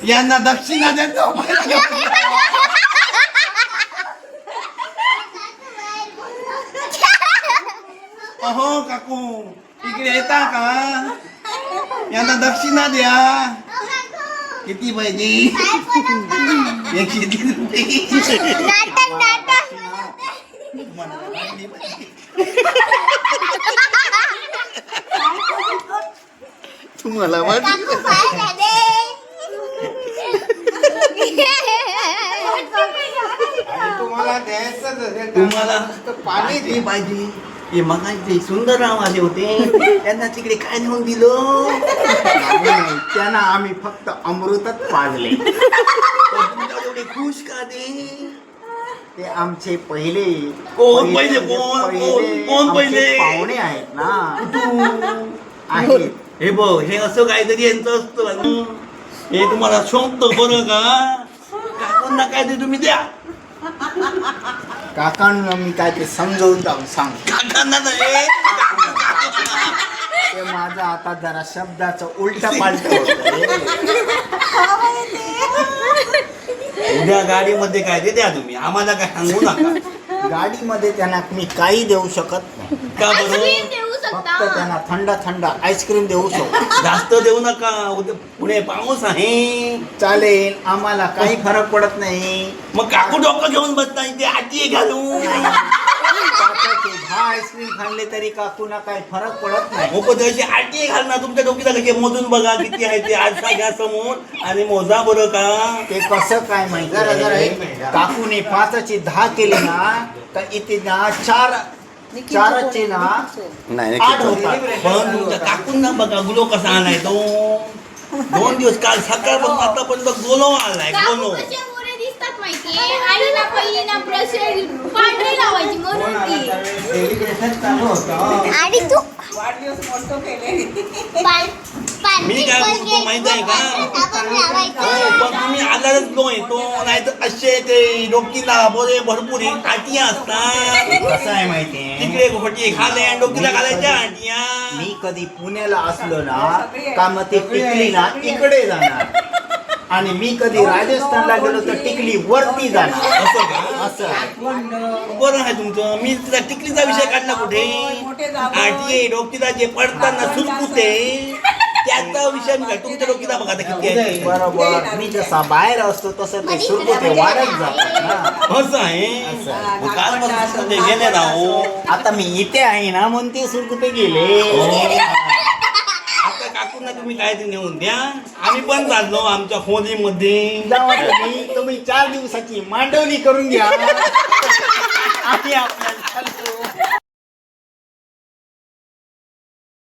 यांना दक्षिणा देतो. अहो काकू इकडे येता का? यांना दक्षिणा द्या. किती पाहिजे? 130 रुपये. तुम्हाला तुम्हाला द्यायचं तुम्हाला पाणी पाहिजे. हे मगाचे सुंदरराव आले होते त्यांना तिकडे काय नेऊन दिलं? त्यांना आम्ही फक्त अमृतच पाजले. एवढे खुश का ते आमचे पहिले पहिले पाहुणे आहेत ना. आहेत हे बघ हे असं काहीतरी यांचं असतं. हे तुम्हाला शोभतं बरं का? काकांना काहीतरी तुम्ही द्या. काकांना मी काय ते समजवून सांग. काकांना नाही ते माझं आता जरा शब्दाचं उलट पालट उद्या गाडीमध्ये काय ते द्या तुम्ही. आम्हाला काय सांगू नका. गाडीमध्ये त्यांना मी काही देऊ शकत नाही. का बरं? फक्त त्यांना थंड थंड आईस्क्रीम देऊ शकतो. जास्त देऊ नका. उद्या पुढे पाऊस आहे. चालेल आम्हाला काही फरक पडत नाही. मग काकू डोकं घेऊन बसता ते आटी घालू. 10 आईस्क्रीम खाल्ले तरी काकूना काही फरक पडत नाही. मग त्याची आटी घालणार तुमच्या डोकीला कशी मोजून बघा किती आहे ते. आरसा घ्या समोर आणि मोजा बरं का. ते कसं काय माहिती काकूने 5ची 10 केली ना तर इथे ना 4चे ना 8 होतात. पण तुमच्या काकूंना बघा गुलो कसा आलाय तो. 2 दिवस काल सकाळपासून आतापर्यंत गोलो आलाय. गोलो मी काय बोलतो माहित आहे का? पण तुम्ही आलाच नो येतो नाही तर असे ते डोकीला बोरे भरपूर आटिया असतात. कसं आहे माहितीये तिकडे खोटी खाले डोकीला घालायच्या आटिया. मी कधी पुण्याला असलो ना का मग ते टिकली ना इकडे जाणार आणि मी कधी राजस्थानला गेलो तर टिकली वरती जाणार. असं का? असं बरं आहे तुमचं. मी तिला टिकलीचा विषय काढला कुठे. आटिये डोकीला जे पडताना सुरकुते त्याचा विषय मी तुमच्या डोकीला बघा किती आहे. बरोबर. मी जसा बाहेर असतो तसं ते सुरकुते वाढत जातात. असं आहे. काल गेले ना हो. आता मी इथे आहे ना म्हणून ते सुरकुते गेले. आता काकूंना तुम्ही काय ते नेऊन द्या. आम्ही पण चाललो आमच्या खोलीमध्ये. तुम्ही 4 दिवसाची मांडवणी करून घ्या.